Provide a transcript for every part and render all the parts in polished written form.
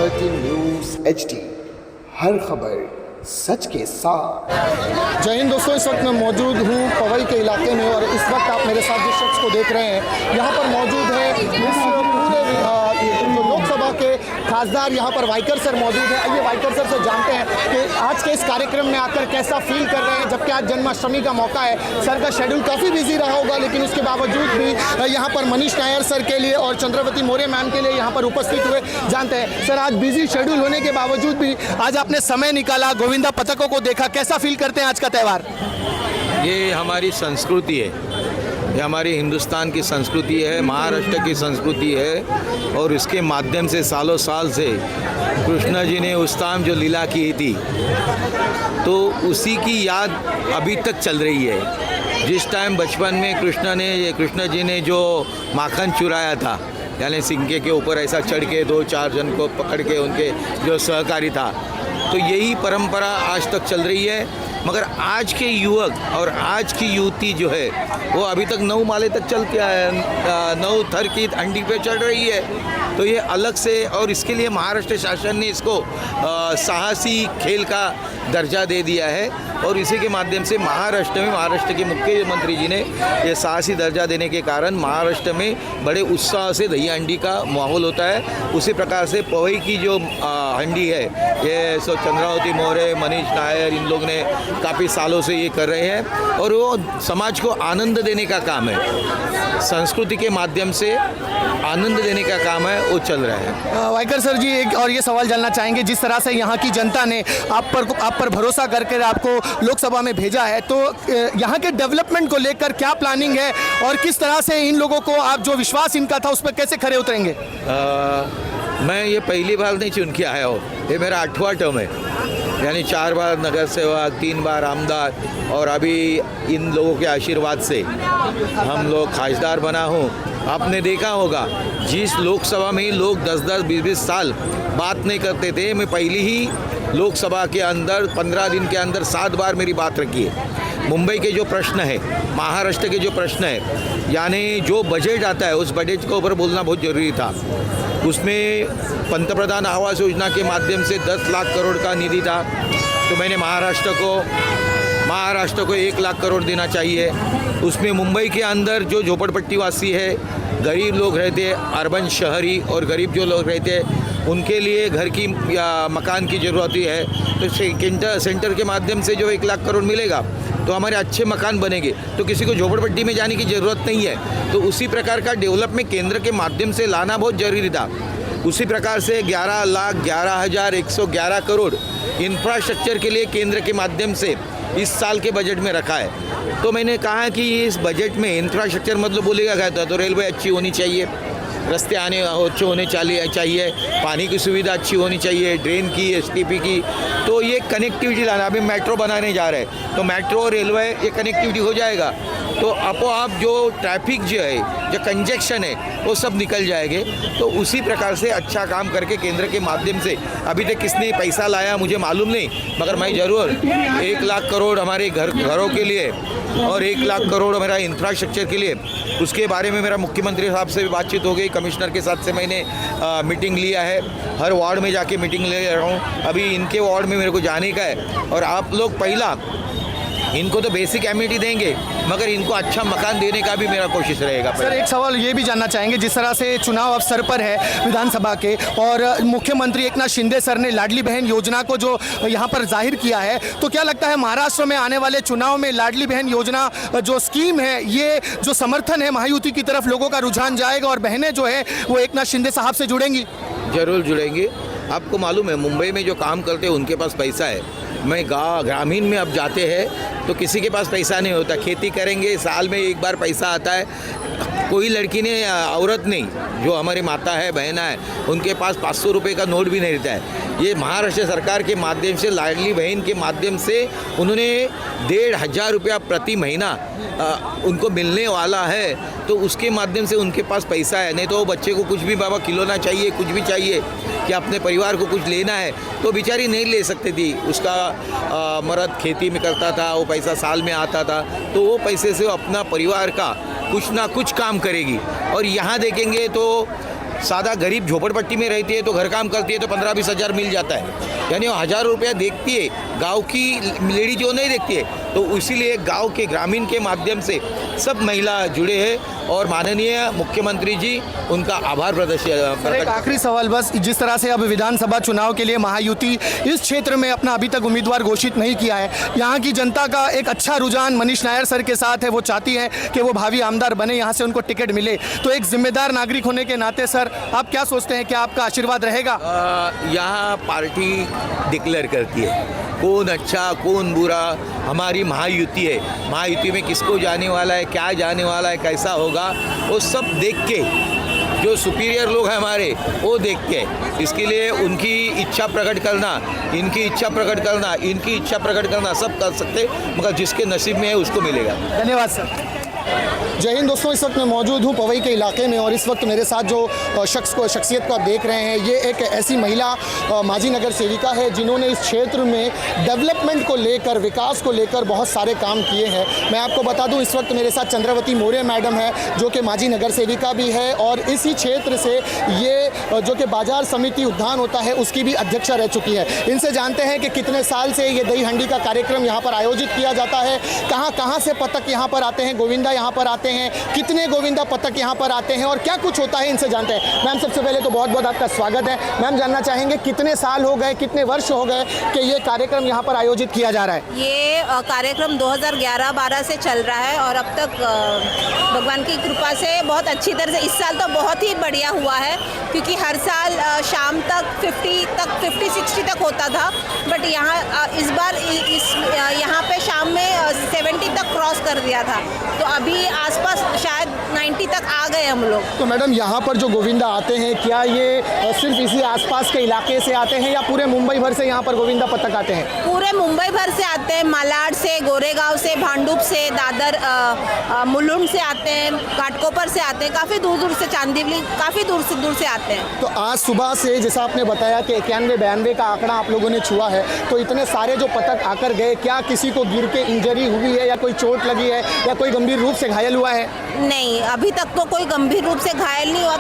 13 news HD, हर खबर सच के साथ। जय हिंद दोस्तों, इस वक्त मैं मौजूद हूँ पवई के इलाके में और इस वक्त आप मेरे साथ जिस शख्स को देख रहे हैं यहाँ पर मौजूद है इस पूरे जो लोकसभा के खासदार यहाँ पर वाइकर सर मौजूद हैं। आइए वाइकर सर से जानते हैं कि आज के इस कार्यक्रम में आकर कैसा फील कर रहे हैं, जबकि आज जन्माष्टमी का मौका है। सर का शेड्यूल काफ़ी बिजी रहा होगा, लेकिन उसके बावजूद भी यहाँ पर मनीष नायर सर के लिए और चंद्रवती मौर्य मैम के लिए यहाँ पर उपस्थित हुए। जानते हैं सर, आज बिजी शेड्यूल होने के बावजूद भी आज आपने समय निकाला, गोविंदा पथकों को देखा, कैसा फील करते हैं आज का त्यौहार? ये हमारी संस्कृति है, ये हमारी हिंदुस्तान की संस्कृति है, महाराष्ट्र की संस्कृति है और इसके माध्यम से सालों साल से कृष्ण जी ने उस टाइम जो लीला की थी तो उसी की याद अभी तक चल रही है। जिस टाइम बचपन में कृष्ण जी ने जो माखन चुराया था, यानी सिंके के ऊपर ऐसा चढ़ के 2-4 जन को पकड़ के उनके जो सहकारी था, तो यही परंपरा आज तक चल रही है। मगर आज के युवक और आज की युवती जो है वो अभी तक 9 माले तक चलती है, 9 थर की अंडी पे चढ़ रही है। तो ये अलग से, और इसके लिए महाराष्ट्र शासन ने इसको साहसी खेल का दर्जा दे दिया है और इसी के माध्यम से महाराष्ट्र के मुख्यमंत्री जी ने ये साहसी दर्जा देने के कारण महाराष्ट्र में बड़े उत्साह से दही हंडी का माहौल होता है। उसी प्रकार से पवई की जो हंडी है, ये चंद्रावती मौर्य, मनीष नायर, इन लोग ने काफ़ी सालों से ये कर रहे हैं और वो समाज को आनंद देने का काम है, संस्कृति के माध्यम से आनंद देने का काम है, वो चल रहा है। वाइकर सर जी, एक और ये सवाल जानना चाहेंगे, जिस तरह से यहाँ की जनता ने आप पर भरोसा करके आपको लोकसभा में भेजा है, तो यहाँ के डेवलपमेंट को लेकर क्या प्लानिंग है और किस तरह से इन लोगों को आप जो विश्वास इनका था उस पर कैसे खरे उतरेंगे? मैं ये पहली बार नहीं चुन के आया हूँ, ये मेरा 8वां टर्म है, यानी 4 बार नगर सेवक, 3 बार आमदार और अभी इन लोगों के आशीर्वाद से हम लोग खासदार बना हूँ। आपने देखा होगा जिस लोकसभा में लोग 10-10, 20-20 साल बात नहीं करते थे, मैं पहली ही लोकसभा के अंदर 15 दिन के अंदर 7 बार मेरी बात रखी है। मुंबई के जो प्रश्न है, महाराष्ट्र के जो प्रश्न है, यानी जो बजट आता है उस बजट के ऊपर बोलना बहुत ज़रूरी था। उसमें पंतप्रधान आवास योजना के माध्यम से 10 लाख करोड़ का निधि था, तो मैंने महाराष्ट्र को 1 लाख करोड़ देना चाहिए। उसमें मुंबई के अंदर जो झोपड़पट्टी वासी है, गरीब लोग रहते हैं, अर्बन शहरी और गरीब जो लोग रहते हैं, उनके लिए घर की या मकान की ज़रूरत है, तो सेंटर के माध्यम से जो 1 लाख करोड़ मिलेगा तो हमारे अच्छे मकान बनेंगे, तो किसी को झोपड़पट्टी में जाने की ज़रूरत नहीं है। तो उसी प्रकार का डेवलपमेंट केंद्र के माध्यम से लाना बहुत ज़रूरी था। उसी प्रकार से 11,11,111 करोड़ इंफ्रास्ट्रक्चर के लिए केंद्र के माध्यम से इस साल के बजट में रखा है। तो मैंने कहा कि इस बजट में इंफ्रास्ट्रक्चर मतलब बोलेगा क्या था, तो रेलवे अच्छी होनी चाहिए, रास्ते आने अच्छे होने चाहिए, पानी की सुविधा अच्छी होनी चाहिए, ड्रेन की, STP की, तो ये कनेक्टिविटी लाना। अभी मेट्रो बनाने जा रहे हैं, तो मेट्रो और रेलवे ये कनेक्टिविटी हो जाएगा तो आपो आप जो ट्रैफिक जो है, जो कंजेक्शन है, वो सब निकल जाएंगे। तो उसी प्रकार से अच्छा काम करके केंद्र के माध्यम से अभी तक किसने पैसा लाया मुझे मालूम नहीं, मगर मैं ज़रूर 1 लाख करोड़ हमारे घरों के लिए और 1 लाख करोड़ मेरा इंफ्रास्ट्रक्चर के लिए, उसके बारे में मेरा मुख्यमंत्री साहब से भी बातचीत हो गई, कमिश्नर के साथ से मैंने मीटिंग लिया है, हर वार्ड में जाके मीटिंग ले रहा हूँ। अभी इनके वार्ड में मेरे को जाने का है और आप लोग पहला इनको तो बेसिक एमिनिटी देंगे, मगर इनको अच्छा मकान देने का भी मेरा कोशिश रहेगा। सर, एक सवाल ये भी जानना चाहेंगे, जिस तरह से चुनाव अवसर पर है विधानसभा के और मुख्यमंत्री एकनाथ शिंदे सर ने लाडली बहन योजना को जो यहाँ पर जाहिर किया है, तो क्या लगता है महाराष्ट्र में आने वाले चुनाव में लाडली बहन योजना जो स्कीम है, ये जो समर्थन है महायुति की तरफ लोगों का रुझान जाएगा और बहनें जो है वो एकनाथ शिंदे साहब से जुड़ेंगी? जरूर जुड़ेंगे। आपको मालूम है मुंबई में जो काम करते हैं उनके पास पैसा है, मैं ग्रामीण में अब जाते हैं तो किसी के पास पैसा नहीं होता, खेती करेंगे साल में 1 बार पैसा आता है। कोई लड़की ने, औरत नहीं, जो हमारी माता है, बहना है, उनके पास 500 रुपये का नोट भी नहीं रहता है। ये महाराष्ट्र सरकार के माध्यम से, लाडली बहन के माध्यम से उन्होंने 1,500 रुपया प्रति महीना उनको मिलने वाला है, तो उसके माध्यम से उनके पास पैसा है। नहीं तो वो बच्चे को कुछ भी बाबा खिलौना चाहिए, कुछ भी चाहिए कि अपने परिवार को कुछ लेना है तो बेचारी नहीं ले सकती थी। उसका मर्द खेती में करता था, वो पैसा साल में आता था, तो वो पैसे से अपना परिवार का कुछ ना कुछ काम करेगी। और यहाँ देखेंगे तो सादा गरीब झोपड़पट्टी में रहती है तो घर काम करती है तो 15-20 हज़ार मिल जाता है, यानी वो 1000 रुपया देखती है, गांव की लेडी जो नहीं देखती है। तो इसीलिए गांव के ग्रामीण के माध्यम से सब महिला जुड़े हैं और माननीय मुख्यमंत्री जी उनका आभार एक आखिरी सवाल बस, जिस तरह से अब विधानसभा चुनाव के लिए महायुति इस क्षेत्र में अपना अभी तक उम्मीदवार घोषित नहीं किया है, यहाँ की जनता का एक अच्छा रुझान मनीष नायर सर के साथ है, वो चाहती है कि वो भावी आमदार बने, यहाँ से उनको टिकट मिले। तो एक जिम्मेदार नागरिक होने के नाते सर आप क्या सोचते हैं कि आपका आशीर्वाद रहेगा? यहाँ पार्टी डिक्लेयर करती है कौन अच्छा कौन बुरा, हमारी महायुति है, महायुति में किसको जाने वाला है, क्या जाने वाला है, कैसा होगा, वो सब देख के जो सुपीरियर लोग हैं हमारे वो देख के, इसके लिए उनकी इच्छा प्रकट करना, इनकी इच्छा प्रकट करना, इनकी इच्छा प्रकट करना सब कर सकते, मगर जिसके नसीब में है उसको मिलेगा। धन्यवाद सर। जय हिंद दोस्तों, इस वक्त मैं मौजूद हूँ पवई के इलाके में और इस वक्त मेरे साथ जो शख्सियत को आप देख रहे हैं, ये एक ऐसी महिला माजी नगर सेविका है जिन्होंने इस क्षेत्र में डेवलपमेंट को लेकर, विकास को लेकर बहुत सारे काम किए हैं। मैं आपको बता दूं, इस वक्त मेरे साथ चंद्रावती मौर्य मैडम है जो कि माजी नगर सेविका भी है और इसी क्षेत्र से ये जो कि बाजार समिति उद्यान होता है उसकी भी अध्यक्षा रह चुकी है। इनसे जानते हैं कि कितने साल से ये दही हंडी का कार्यक्रम यहाँ पर आयोजित किया जाता है, कहाँ से पतक यहाँ पर आते हैं, गोविंदा यहाँ पर आते हैं, कितने गोविंदा पतक यहाँ पर आते हैं और क्या कुछ होता है, इनसे जानते हैं। मैम सबसे पहले तो बहुत बहुत आपका स्वागत है। मैम जानना चाहेंगे कितने साल हो गए, कितने वर्ष हो गए कि ये कार्यक्रम यहाँ पर आयोजित किया जा रहा है? ये कार्यक्रम 2011-12 से चल रहा है और अब तक भगवान की कृपा से बहुत अच्छी तरह से, इस साल तो बहुत ही बढ़िया हुआ है क्योंकि हर साल शाम तक 50-60 तक होता था, बट यहाँ इस बार यहाँ पे शाम में 70 तक क्रॉस कर दिया था, तो अभी आसपास शायद 90 तक आ गए हम लोग। तो मैडम यहाँ पर जो गोविंदा आते हैं, क्या ये सिर्फ इसी आसपास के इलाके से आते हैं या पूरे मुंबई भर से यहाँ पर गोविंदा पतक आते हैं? पूरे मुंबई भर से आते हैं, मालाड से, गोरेगांव से, भांडुप से, दादर, मुलुंड से आते हैं, घाटकोपर से आते हैं, काफ़ी दूर दूर से, चांदीवली, काफ़ी दूर से आते हैं। तो आज सुबह से जैसा आपने बताया कि 91-92 का आंकड़ा आप लोगों ने छुआ है, तो इतने सारे जो पतक आकर गए, क्या किसी को गिर के इंजरी हुई है या कोई चोट लगी है या कोई गंभीर रूप से घायल हुआ है? नहीं, अभी तक तो कोई गंभीर रूप से घायल नहीं हुआ,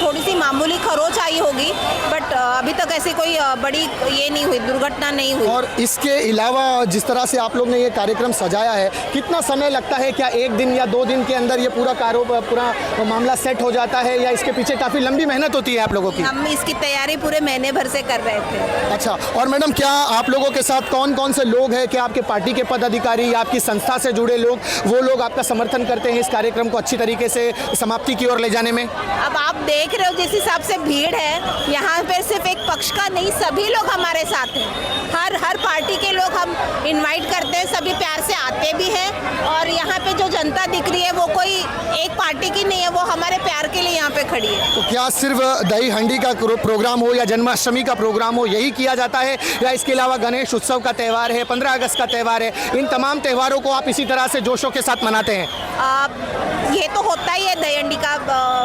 थोड़ी सी मामूली खरोच आई होगी, बट अभी तक ऐसी कोई बड़ी ये नहीं हुई, दुर्घटना नहीं हुई। और इसके अलावा जिस तरह से आप लोग ने ये कार्यक्रम सजाया है, कितना समय लगता है? क्या 1 दिन या 2 दिन के अंदर ये पूरा मामला सेट हो जाता है या इसके पीछे काफ़ी लंबी मेहनत होती है आप लोगों की? हम इसकी तैयारी पूरे महीने भर से कर रहे थे। अच्छा, और मैडम क्या आप लोगों के साथ कौन कौन से लोग हैं? क्या आपके पार्टी के पदाधिकारी या आपकी संस्था से जुड़े लोग, वो लोग आपका समर्थन करते हैं इस कार्यक्रम को अच्छी तरीके से समाप्ति की ओर ले जाने में? अब आप देख रहे हो जिस हिसाब से भीड़ है यहाँ पे, सिर्फ एक पक्ष का नहीं, सभी लोग हमारे साथ हैं। हर पार्टी के लोग हम इनवाइट करते हैं, सभी प्यार से आते भी हैं और यहाँ पे जो जनता दिख रही है वो कोई एक पार्टी की नहीं है, वो हमारे प्यार के लिए यहाँ पे खड़ी है। तो क्या सिर्फ दही हंडी का प्रोग्राम हो या जन्माष्टमी का प्रोग्राम हो, यही किया जाता है या इसके अलावा गणेश उत्सव का त्यौहार है, 15 अगस्त का त्यौहार है, इन तमाम त्योहारों को आप इसी तरह से जोशों के साथ मनाते हैं? ये तो होता ही है दही हंडी का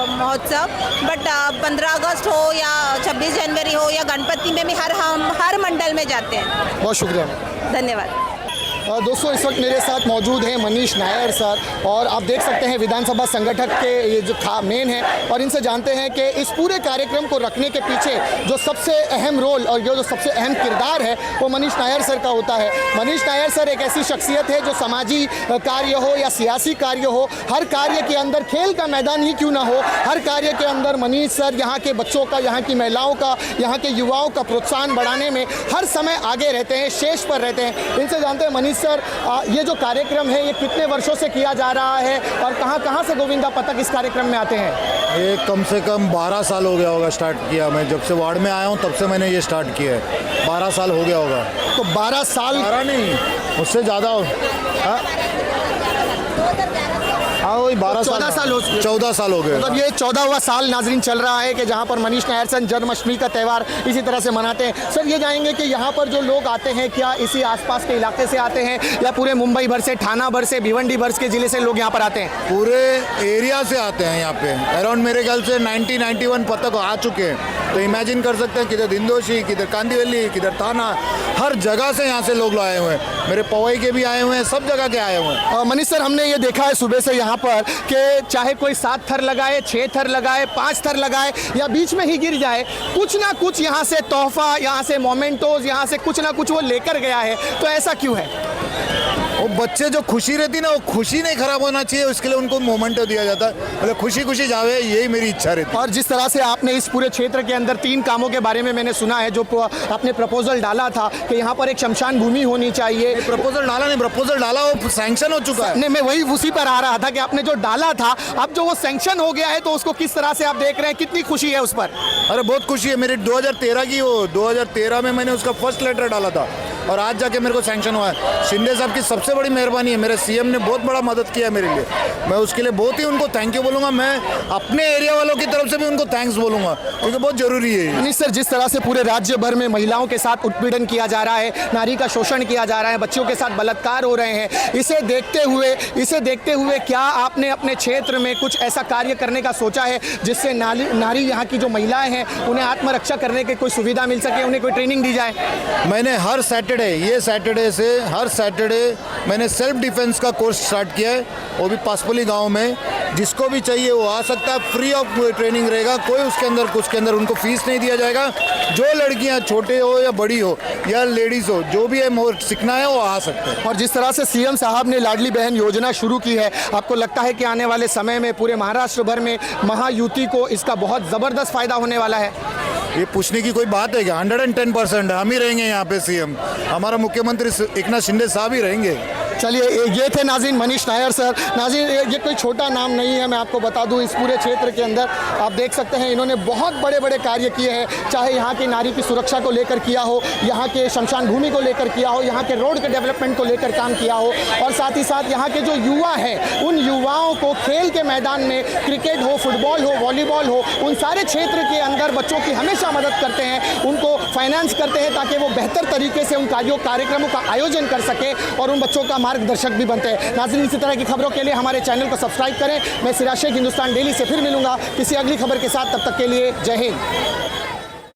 महोत्सव, बट 15 अगस्त हो या 26 जनवरी हो या गणपति में भी हम हर मंडल में जाते हैं। बहुत शुक्रिया, धन्यवाद। दोस्तों इस वक्त मेरे साथ मौजूद हैं मनीष नायर सर और आप देख सकते हैं विधानसभा संगठक के ये जो मेन है और इनसे जानते हैं कि इस पूरे कार्यक्रम को रखने के पीछे जो सबसे अहम रोल और जो सबसे अहम किरदार है वो मनीष नायर सर का होता है। मनीष नायर सर एक ऐसी शख्सियत है जो समाजी कार्य हो या सियासी कार्य हो, हर कार्य के अंदर, खेल का मैदान ही क्यों ना हो, हर कार्य के अंदर मनीष सर यहाँ के बच्चों का, यहाँ की महिलाओं का, यहाँ के युवाओं का प्रोत्साहन बढ़ाने में हर समय आगे रहते हैं, शीर्ष पर रहते हैं। इनसे जानते हैं मनीष सर, ये जो कार्यक्रम है ये कितने वर्षों से किया जा रहा है और कहाँ से गोविंदा पतक इस कार्यक्रम में आते हैं? ये कम से कम 12 साल हो गया होगा स्टार्ट किया। मैं जब से वार्ड में आया हूँ तब से मैंने ये स्टार्ट किया है, 12 साल हो गया होगा। तो 12 साल? 12 नहीं, उससे ज़्यादा हो। हाँ वही 12 14 साल हो 14 साल हो गए। मतलब ये 14वां साल नाजरीन चल रहा है कि जहाँ पर मनीष नायर सर जन्माष्टमी का त्यौहार इसी तरह से मनाते हैं। सर ये जानेंगे कि यहाँ पर जो लोग आते हैं क्या इसी आसपास के इलाके से आते हैं या पूरे मुंबई भर से, ठाणा भर से, भिवंडी भर के ज़िले से लोग यहाँ पर आते हैं? पूरे एरिया से आते हैं यहाँ पे। अराउंड मेरे ख्याल से 90-91 पतक आ चुके हैं। तो इमेजिन कर सकते हैं किधर दिंदोशी, किधर कांदिवली, किधर थाना, हर जगह से यहाँ से लोग आए हुए हैं। मेरे पवई के भी आए हुए हैं, सब जगह के आए हुए हैं। मनीष सर, हमने ये देखा है सुबह से यहाँ पर कि चाहे कोई 7 थर लगाए, 6 थर लगाए, 5 थर लगाए या बीच में ही गिर जाए, कुछ ना कुछ यहाँ से तोहफा, यहाँ से मोमेंटोज, यहाँ से कुछ ना कुछ वो लेकर गया है। तो ऐसा क्यों है? वो बच्चे जो खुशी रहती ना, वो खुशी नहीं खराब होना चाहिए, उसके लिए उनको मोमेंटो दिया जाता है, मतलब खुशी खुशी जावे, यही मेरी इच्छा रहती है। और जिस तरह से आपने इस पूरे क्षेत्र के अंदर 3 कामों के बारे में मैंने सुना है, जो आपने प्रपोजल डाला था कि यहाँ पर एक शमशान भूमि होनी चाहिए। प्रपोजल डाला वो सैंक्शन हो चुका है। नहीं, मैं वही उसी पर आ रहा था कि आपने जो डाला था, अब जो वो सैंक्शन हो गया है, तो उसको किस तरह से आप देख रहे हैं, कितनी खुशी है उस पर? अरे बहुत खुशी है मेरी, 2013 की, वो 2013 में मैंने उसका फर्स्ट लेटर डाला था और आज जाके मेरे को सैंक्शन हुआ है। शिंदे साहब की सबसे बड़ी मेहरबानी है, मेरे सीएम ने बहुत बड़ा मदद किया मेरे लिए, मैं उसके लिए बहुत ही उनको थैंक यू बोलूँगा। मैं अपने एरिया वालों की तरफ से भी उनको थैंक्स बोलूँगा, क्योंकि बहुत ज़रूरी है। मनीष सर, जिस तरह से पूरे राज्य भर में महिलाओं के साथ उत्पीड़न किया जा रहा है, नारी का शोषण किया जा रहा है, बच्चों के साथ बलात्कार हो रहे हैं, इसे देखते हुए क्या आपने अपने क्षेत्र में कुछ ऐसा कार्य करने का सोचा है जिससे नारी यहाँ की जो महिलाएं हैं उन्हें आत्मरक्षा करने की कोई सुविधा मिल सके, उन्हें कोई ट्रेनिंग दी जाए? मैंने हर सैटरडे मैंने सेल्फ डिफेंस का कोर्स स्टार्ट किया है, वो भी पासपोली गांव में। जिसको भी चाहिए वो आ सकता है, फ्री ऑफ ट्रेनिंग रहेगा, कोई उसके अंदर उनको फीस नहीं दिया जाएगा। जो लड़कियां छोटे हो या बड़ी हो या लेडीज़ हो, जो भी है सीखना है वो आ सकते हैं। और जिस तरह से सीएम साहब ने लाडली बहन योजना शुरू की है, आपको लगता है कि आने वाले समय में पूरे महाराष्ट्र भर में महायुति को इसका बहुत ज़बरदस्त फायदा होने वाला है? ये पूछने की कोई बात है क्या? 110% हम ही रहेंगे यहाँ पे सीएम, हमारा मुख्यमंत्री एकनाथ शिंदे साहब ही रहेंगे। चलिए, ये थे नाज़रीन मनीष नायर सर। नाज़रीन, ये कोई छोटा नाम नहीं है, मैं आपको बता दूं, इस पूरे क्षेत्र के अंदर आप देख सकते हैं इन्होंने बहुत बड़े बड़े कार्य किए हैं, चाहे यहाँ की नारी की सुरक्षा को लेकर किया हो, यहाँ के शमशान भूमि को लेकर किया हो, यहाँ के रोड के डेवलपमेंट को लेकर काम किया हो, और साथ ही साथ यहाँ के जो युवा हैं उन युवाओं को खेल के मैदान में, क्रिकेट हो, फुटबॉल हो, वॉलीबॉल हो, उन सारे क्षेत्र के अंदर बच्चों की हमेशा मदद करते हैं, उनको फाइनेंस करते हैं ताकि वो बेहतर तरीके से उन कार्यक्रमों का आयोजन कर सके और उन बच्चों का मार्गदर्शक भी बनते हैं। नाज़रीन, इसी तरह की खबरों के लिए हमारे चैनल को सब्सक्राइब करें। मैं सिराज शेख, हिंदुस्तान डेली से फिर मिलूंगा किसी अगली खबर के साथ, तब तक के लिए जय हिंद।